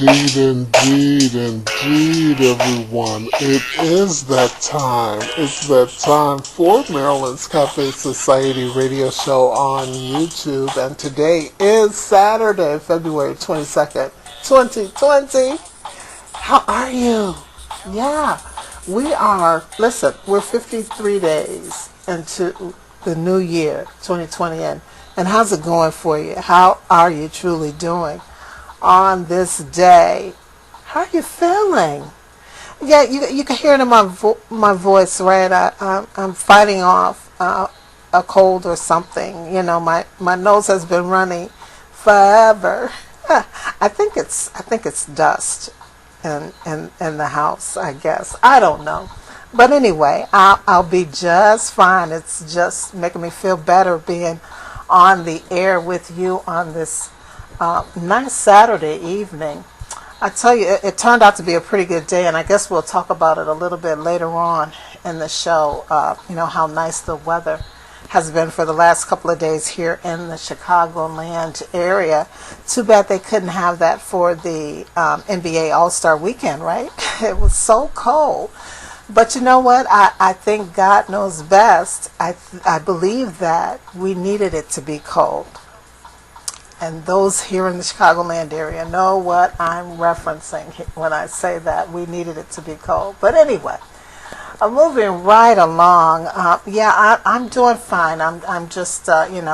Indeed, everyone. It is that time. It's that time for Maryland's Cafe Society radio show on YouTube. And today is Saturday, February 22nd, 2020. How are you? Yeah, we are. Listen, we're 53 days into the new year, 2020. And how's it going for you? How are you truly doing on this day? How are you feeling? Yeah, you can hear it in my voice, right? I'm fighting off a cold or something. You know, my nose has been running forever. I think it's dust in the house, I guess. I don't know. But anyway, I'll be just fine. It's just making me feel better being on the air with you on this nice Saturday evening. I tell you, it turned out to be a pretty good day, and I guess we'll talk about it a little bit later on in the show. You know, how nice the weather has been for the last couple of days here in the Chicagoland area. Too bad they couldn't have that for the NBA All-Star Weekend, right? It was so cold. But you know what? I think God knows best. I believe that we needed it to be cold. And those here in the Chicagoland area know what I'm referencing when I say that we needed it to be cold. But anyway, I'm moving right along. I'm doing fine. I'm just, getting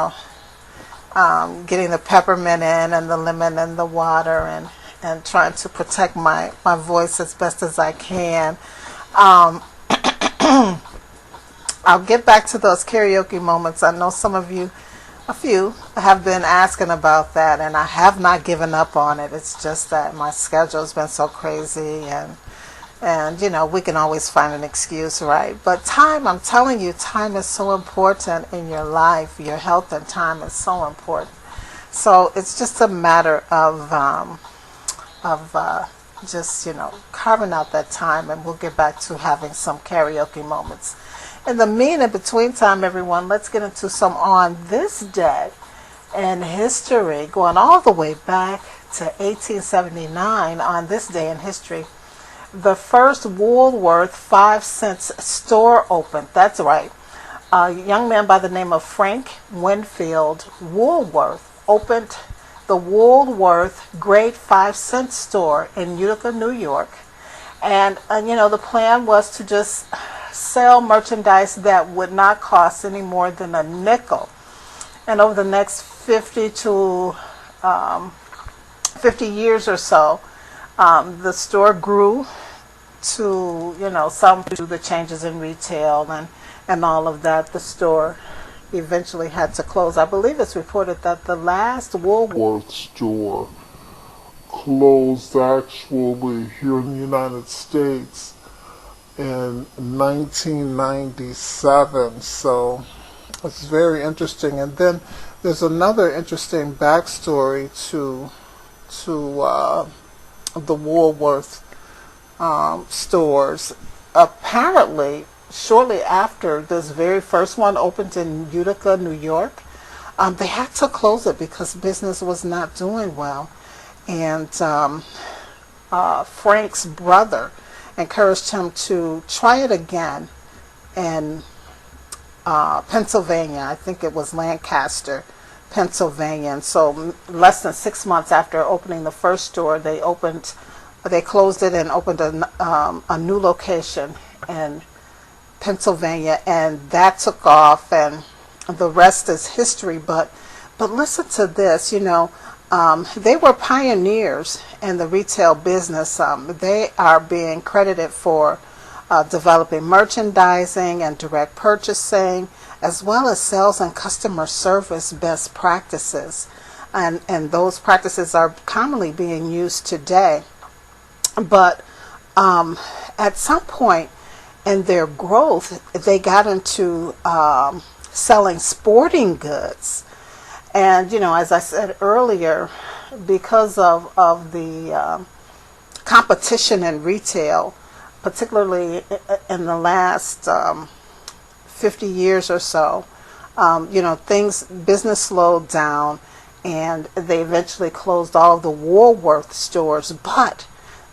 the peppermint in and the lemon and the water and trying to protect my voice as best as I can. I'll get back to those karaoke moments. I know a few have been asking about that, and I have not given up on it. It's just that my schedule's been so crazy, and you know, we can always find an excuse, right? But time, I'm telling you, time is so important in your life. Your health and time is so important. So it's just a matter of just, carving out that time, and we'll get back to having some karaoke moments. In the between time, everyone, let's get into some on this day in history, going all the way back to 1879. On this day in history, the first Woolworth 5-cent store opened. That's right. A young man by the name of Frank Winfield Woolworth opened the Woolworth Great 5-cent store in Utica, New York. And the plan was to just sell merchandise that would not cost any more than a nickel. And over the next 50 years or so, the store grew to, some do the changes in retail and all of that. The store eventually had to close. I believe it's reported that the last Woolworth store closed actually here in the United States in 1997. So it's very interesting. And then there's another interesting backstory to the Woolworth stores. Apparently, shortly after this very first one opened in Utica, New York, they had to close it because business was not doing well. And Frank's brother encouraged him to try it again in Pennsylvania. I think it was Lancaster, Pennsylvania. And so less than 6 months after opening the first store, they closed it and opened a new location in Pennsylvania, and that took off, and the rest is history. But listen to this, they were pioneers in the retail business. They are being credited for developing merchandising and direct purchasing, as well as sales and customer service best practices. And those practices are commonly being used today. But at some point in their growth, they got into selling sporting goods. And, as I said earlier, because of the competition in retail, particularly in the last 50 years or so, business slowed down, and they eventually closed all of the Woolworth stores, but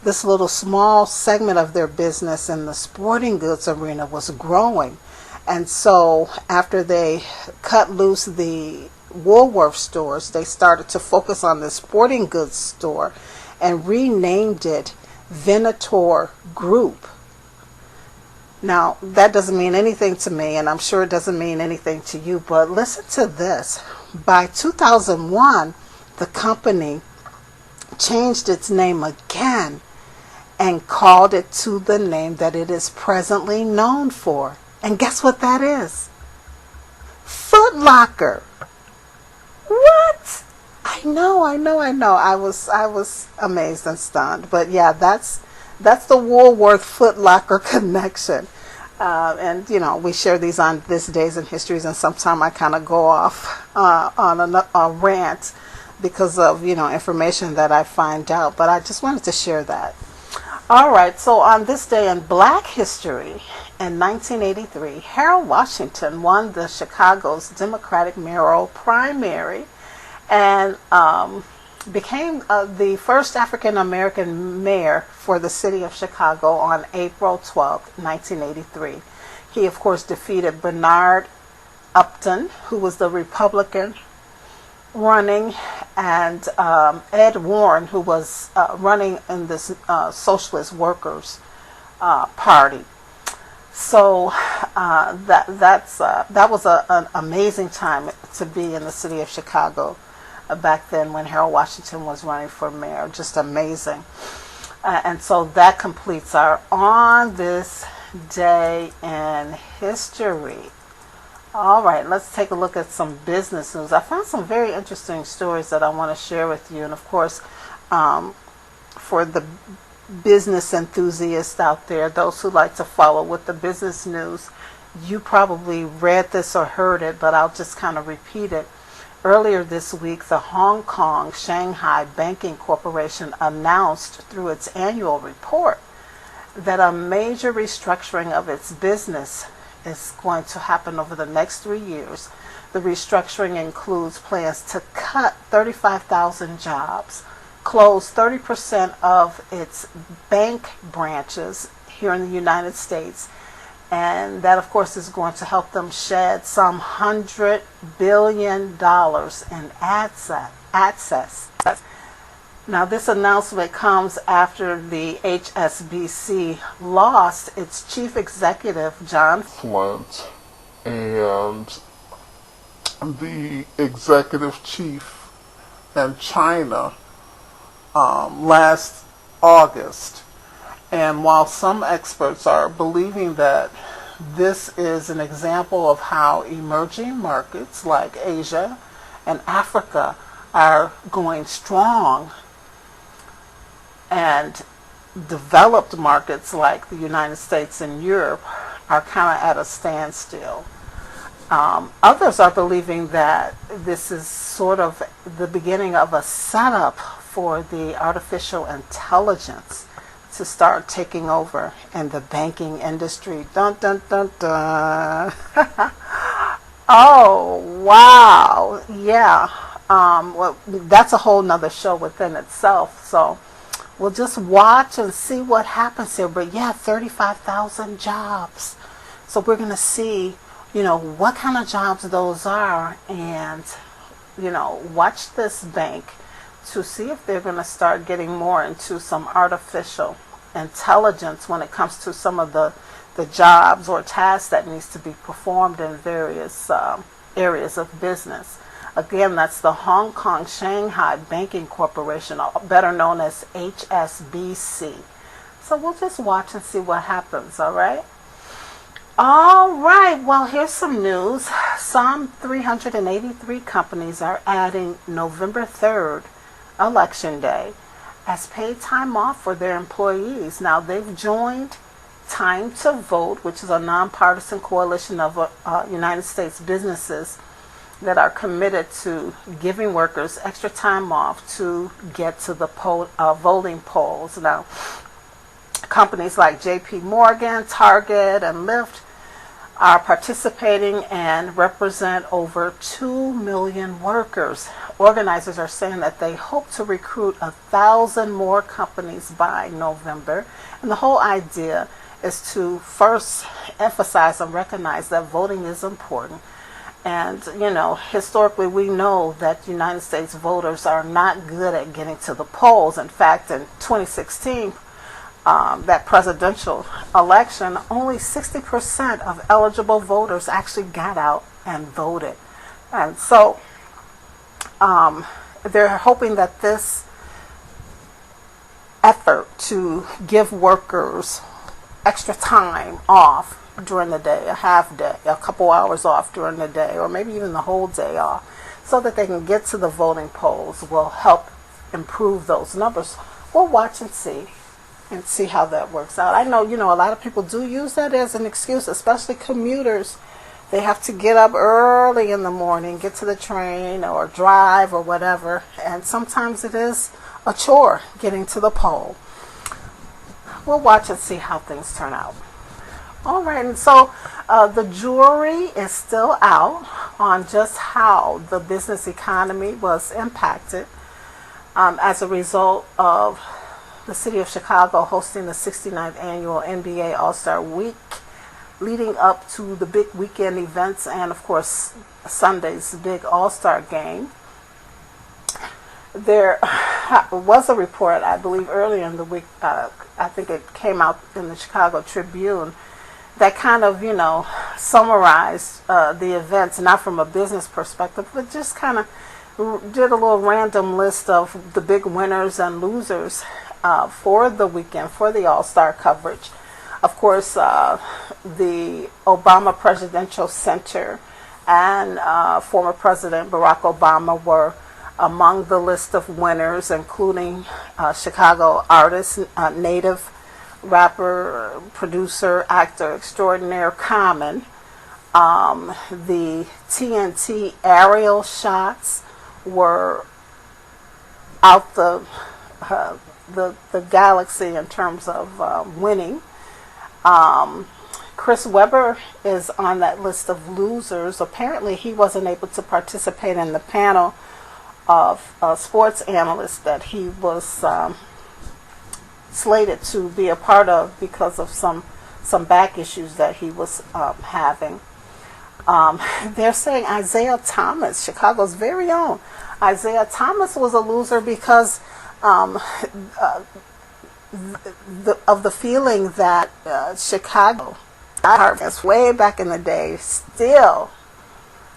this little small segment of their business in the sporting goods arena was growing. And so after they cut loose the Woolworth stores, they started to focus on the sporting goods store and renamed it Venator Group. Now, that doesn't mean anything to me, and I'm sure it doesn't mean anything to you, but listen to this. By 2001, the company changed its name again and called it to the name that it is presently known for. And guess what that is? Foot Locker. What? I know. I was amazed and stunned. But yeah, that's the Woolworth Foot Locker connection. And we share these on this Days in Histories, and sometimes I kind of go off on a rant because of information that I find out. But I just wanted to share that. All right, so on this day in Black history, in 1983, Harold Washington won the Chicago's Democratic mayoral primary and became the first African American mayor for the city of Chicago on April 12, 1983. He, of course, defeated Bernard Upton, who was the Republican running, and Ed Warren, who was running in this Socialist Workers Party. So that was an amazing time to be in the city of Chicago back then when Harold Washington was running for mayor. Just amazing. And so that completes our On This Day in History. All right, let's take a look at some business news. I found some very interesting stories that I want to share with you. And of course, for the business enthusiasts out there, those who like to follow with the business news, you probably read this or heard it, but I'll just kind of repeat it. Earlier this week, the Hong Kong Shanghai Banking Corporation announced through its annual report that a major restructuring of its business is going to happen over the next 3 years. The restructuring includes plans to cut 35,000 jobs, close 30% of its bank branches here in the United States, and that, of course, is going to help them shed some $100 billion in assets. Now, this announcement comes after the HSBC lost its chief executive, John Flint, and the executive chief in China last August. And while some experts are believing that this is an example of how emerging markets like Asia and Africa are going strong, and developed markets like the United States and Europe are kind of at a standstill. Others are believing that this is sort of the beginning of a setup for the artificial intelligence to start taking over in the banking industry. Dun, dun, dun, dun. Oh, wow. Yeah. Well, that's a whole nother show within itself. So we'll just watch and see what happens here. But yeah, 35,000 jobs. So we're going to see, what kind of jobs those are, and, watch this bank to see if they're going to start getting more into some artificial intelligence when it comes to some of the jobs or tasks that needs to be performed in various areas of business. Again, that's the Hong Kong Shanghai Banking Corporation, better known as HSBC. So we'll just watch and see what happens, all right? All right, well, here's some news. Some 383 companies are adding November 3rd, Election Day, as paid time off for their employees. Now, they've joined Time to Vote, which is a nonpartisan coalition of United States businesses that are committed to giving workers extra time off to get to the voting polls. Now, companies like J.P. Morgan, Target, and Lyft are participating and represent over 2 million workers. Organizers are saying that they hope to recruit 1,000 more companies by November. And the whole idea is to first emphasize and recognize that voting is important. And, historically we know that United States voters are not good at getting to the polls. In fact, in 2016, that presidential election, only 60% of eligible voters actually got out and voted. And so they're hoping that this effort to give workers extra time off during the day, a half day, a couple hours off during the day, or maybe even the whole day off, so that they can get to the voting polls will help improve those numbers. We'll watch and see how that works out. I know, a lot of people do use that as an excuse, especially commuters. They have to get up early in the morning, get to the train or drive or whatever, and sometimes it is a chore getting to the poll. We'll watch and see how things turn out. All right, and so the jury is still out on just how the business economy was impacted as a result of the city of Chicago hosting the 69th annual NBA All-Star Week, leading up to the big weekend events and, of course, Sunday's big All-Star game. There was a report, I believe, earlier in the week, I think it came out in the Chicago Tribune, that kind of, summarized the events, not from a business perspective, but just kind of did a little random list of the big winners and losers for the weekend, for the All-Star coverage. Of course, the Obama Presidential Center and former President Barack Obama were among the list of winners, including Chicago artist, native rapper, producer, actor extraordinaire Common. The TNT aerial shots were out the galaxy in terms of winning. Chris Webber is on that list of losers. Apparently he wasn't able to participate in the panel of sports analysts that he was slated to be a part of because of some back issues that he was having. They're saying Isaiah Thomas, Chicago's very own Isaiah Thomas, was a loser because of the feeling that Chicago, way back in the day, still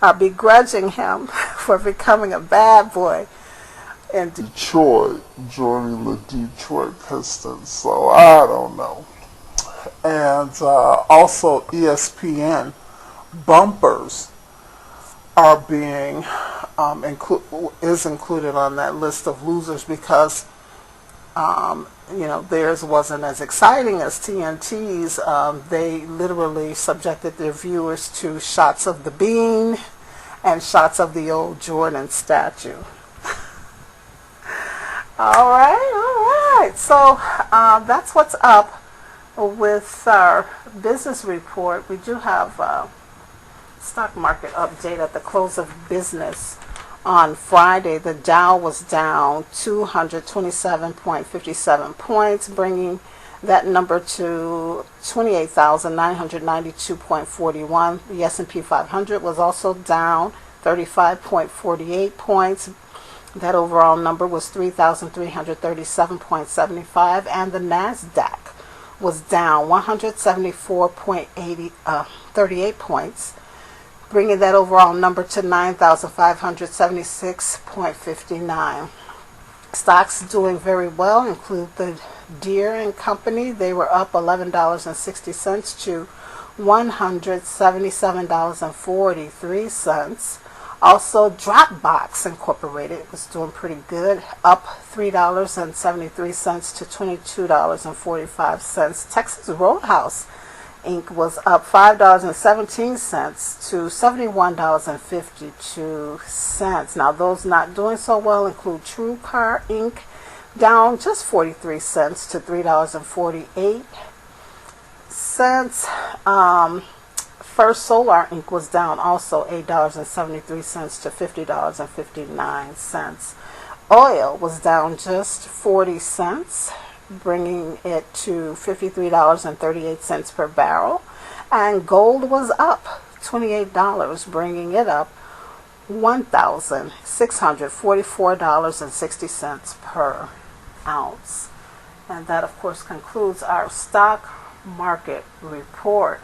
are begrudging him for becoming a bad boy in Detroit, joining the Detroit Pistons. So I don't know. And also ESPN bumpers are being included on that list of losers because theirs wasn't as exciting as TNT's. They literally subjected their viewers to shots of the bean and shots of the old Jordan statue. All right. So that's what's up with our business report. We do have stock market update at the close of business on Friday. The Dow was down 227.57 points, bringing that number to 28,992.41. The S&P 500 was also down 35.48 points. That overall number was 3,337.75, and the NASDAQ was down 174.38 points, bringing that overall number to 9,576.59. Stocks doing very well include the Deere and Company. They were up $11.60 to $177.43. Also, Dropbox Incorporated was doing pretty good, up $3.73 to $22.45. Texas Roadhouse Inc. was up $5.17 to $71.52. Now, those not doing so well include True Car Inc., down just 43 cents to $3.48. First Solar ink was down also $8.73 to $50.59. Oil was down just 40 cents, bringing it to $53.38 per barrel. And gold was up $28, bringing it up $1,644.60 per ounce. And that, of course, concludes our stock market report.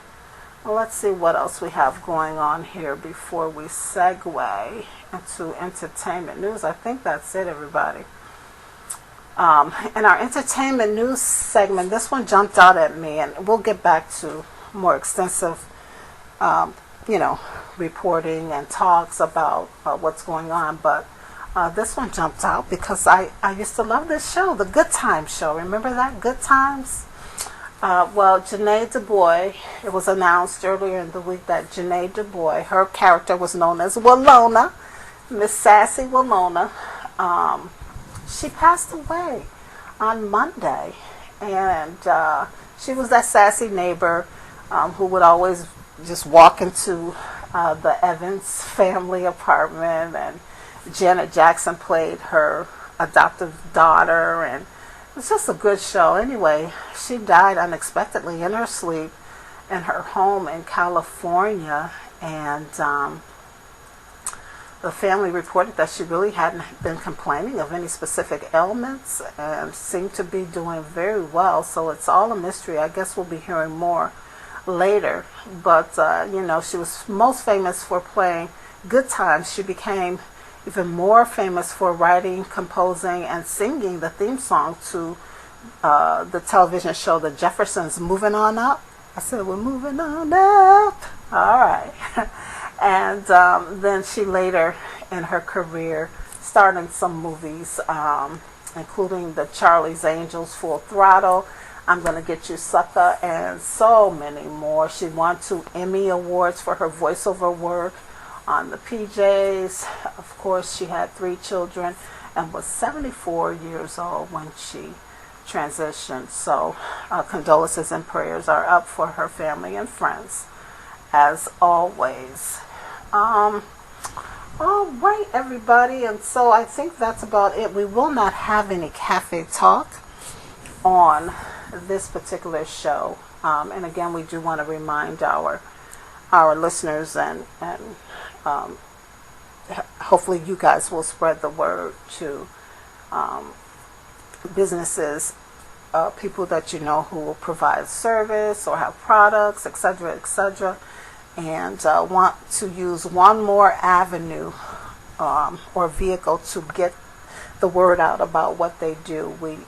Well, let's see what else we have going on here before we segue into entertainment news. I think that's it, everybody. In our entertainment news segment, this one jumped out at me, and we'll get back to more extensive, reporting and talks about what's going on. But this one jumped out because I used to love this show, the Good Times show. Remember that, Good Times? Well, Janae DuBois, it was announced earlier in the week that Janae DuBois, her character was known as Willona, Miss Sassy Willona. She passed away on Monday, and she was that sassy neighbor who would always just walk into the Evans family apartment, and Janet Jackson played her adoptive daughter, and it was just a good show. Anyway, she died unexpectedly in her sleep in her home in California, and the family reported that she really hadn't been complaining of any specific ailments and seemed to be doing very well. So it's all a mystery. I guess we'll be hearing more later. But, she was most famous for playing Good Times. She became even more famous for writing, composing, and singing the theme song to the television show The Jeffersons, Moving On Up. I said, we're moving on up. All right. And then she later in her career starred in some movies, including the Charlie's Angels, Full Throttle, I'm Gonna Get You Sucker, and so many more. She won 2 Emmy Awards for her voiceover work on the PJs. Of course, she had 3 children and was 74 years old when she transitioned. So condolences and prayers are up for her family and friends, as always. All right, everybody, and so I think that's about it. We will not have any cafe talk on this particular show, and again, we do want to remind our listeners, and hopefully you guys will spread the word to businesses, people that you know who will provide service or have products, etc., etc., and want to use one more avenue or vehicle to get the word out about what they do. We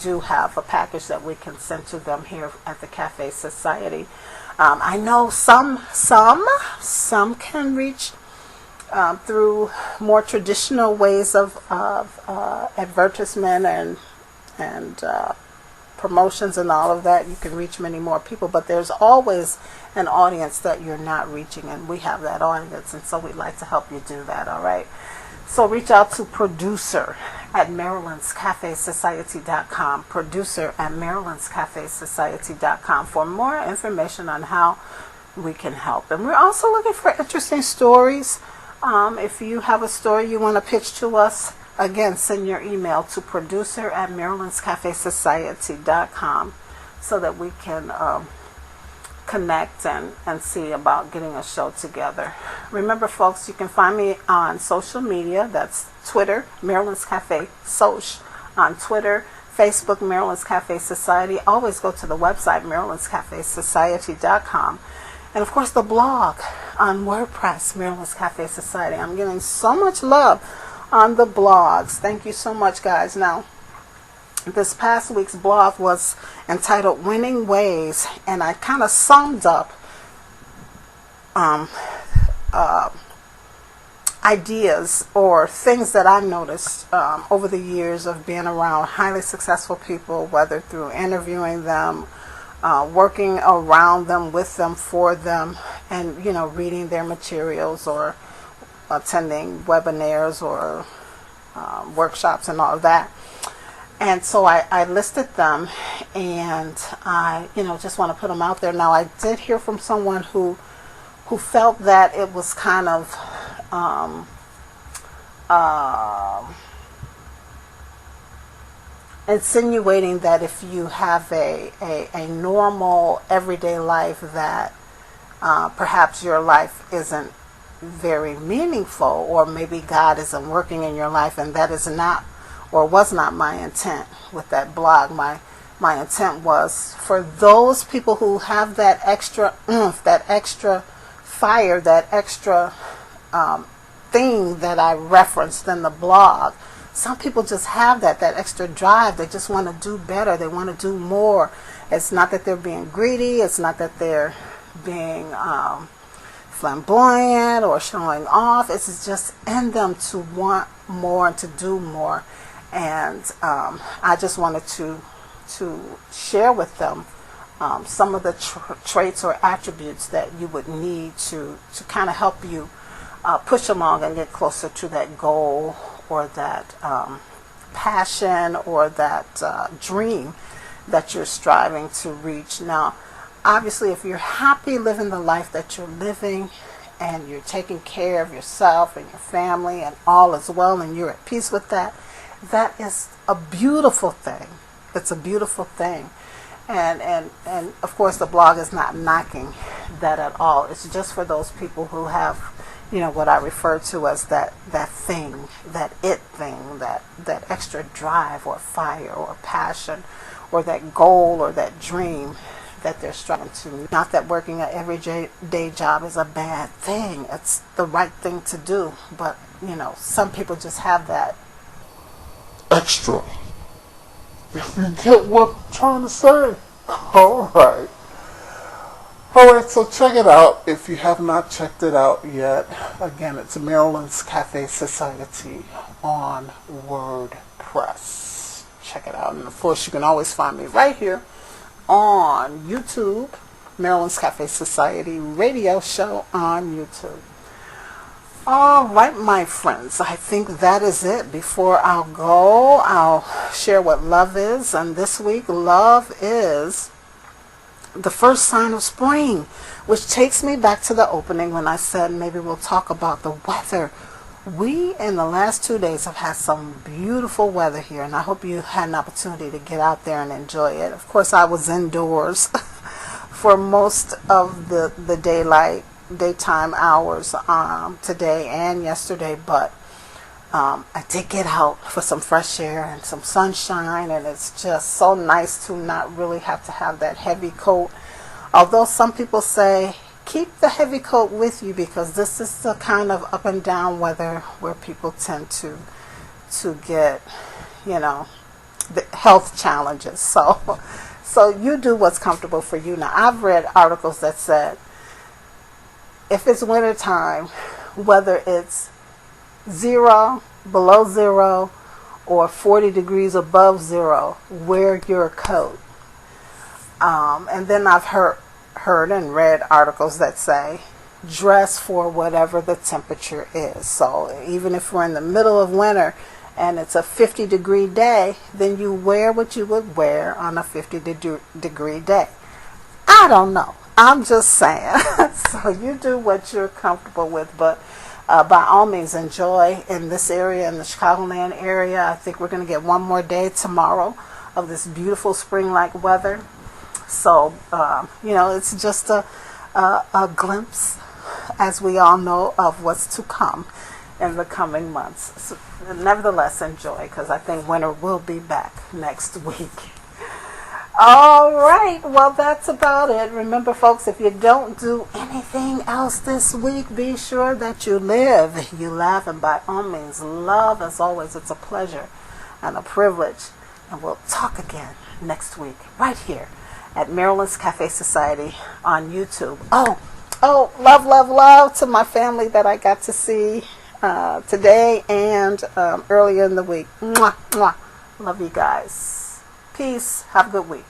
do have a package that we can send to them here at the Cafe Society. I know some can reach through more traditional ways of advertisement and promotions and all of that. You can reach many more people, but there's always an audience that you're not reaching, and we have that audience, and so we'd like to help you do that. All right, so reach out to producer at MarylandsCafeSociety.com, producer at MarylandsCafeSociety.com for more information on how we can help. And we're also looking for interesting stories. If you have a story you want to pitch to us, again, send your email to producer at MarylandsCafeSociety.com so that we can connect and see about getting a show together. Remember, folks, you can find me on social media. That's Twitter, Maryland's Cafe Soch on Twitter, Facebook, Maryland's Cafe Society. Always go to the website, MarylandsCafeSociety.com. And, of course, the blog on WordPress, Maryland's Cafe Society. I'm getting so much love on the blogs. Thank you so much, guys. Now, this past week's blog was entitled Winning Ways, and I kind of summed up ideas or things that I noticed over the years of being around highly successful people, whether through interviewing them, working around them, with them, for them, and reading their materials or attending webinars or workshops and all of that. And so I listed them, and I just want to put them out there. Now, I did hear from someone who who felt that it was kind of um, uh, insinuating that if you have a normal everyday life that perhaps your life isn't very meaningful, or maybe God isn't working in your life, and that is not or was not my intent with that blog. My intent was for those people who have that extra oomph, that extra fire, that extra thing that I referenced in the blog. Some people just have that extra drive. They just want to do better. They want to do more. It's not that they're being greedy. It's not that they're being flamboyant or showing off. It's just in them to want more and to do more. And I just wanted to share with them some of the traits or attributes that you would need to kind of help you push along and get closer to that goal, or that passion, or that dream that you're striving to reach. Now, obviously, if you're happy living the life that you're living, and you're taking care of yourself and your family, and all is well, and you're at peace with that, that is a beautiful thing. It's a beautiful thing. And of course, the blog is not knocking that at all. It's just for those people who have, what I refer to as that thing, that thing, that extra drive or fire or passion, or that goal or that dream that they're striving to. Not that working an everyday job is a bad thing. It's the right thing to do. But, some people just have that extra. If you get what I'm trying to say. Alright. Alright, so check it out if you have not checked it out yet. Again, it's Marilyn's Cafe Society on WordPress. Check it out. And of course, you can always find me right here on YouTube, Marilyn's Cafe Society radio show on YouTube. All right, my friends, I think that is it. Before I'll go, I'll share what love is. And this week, love is the first sign of spring, which takes me back to the opening when I said maybe we'll talk about the weather. We, in the last 2 days, have had some beautiful weather here, and I hope you had an opportunity to get out there and enjoy it. Of course, I was indoors for most of the daytime hours today and yesterday, but I did get out for some fresh air and some sunshine, and it's just so nice to not really have to have that heavy coat. Although some people say keep the heavy coat with you, because this is the kind of up and down weather where people tend to get, the health challenges. So you do what's comfortable for you. Now, I've read articles that said if it's winter time, whether it's 0, below 0, or 40 degrees above 0, wear your coat. And then I've heard and read articles that say dress for whatever the temperature is. So even if we're in the middle of winter and it's a 50-degree day, then you wear what you would wear on a 50-degree day. I don't know. I'm just saying. So you do what you're comfortable with, but by all means enjoy in this area, in the Chicagoland area. I think we're going to get one more day tomorrow of this beautiful spring-like weather. So, it's just a glimpse, as we all know, of what's to come in the coming months. So, nevertheless, enjoy, because I think winter will be back next week. All right, well, that's about it. Remember, folks, if you don't do anything else this week, be sure that you live, you laugh, and by all means, love. As always, it's a pleasure and a privilege. And we'll talk again next week, right here at Marilyn's Cafe Society on YouTube. Oh, love to my family that I got to see today and earlier in the week. Mwah, mwah. Love you guys. Peace. Have a good week.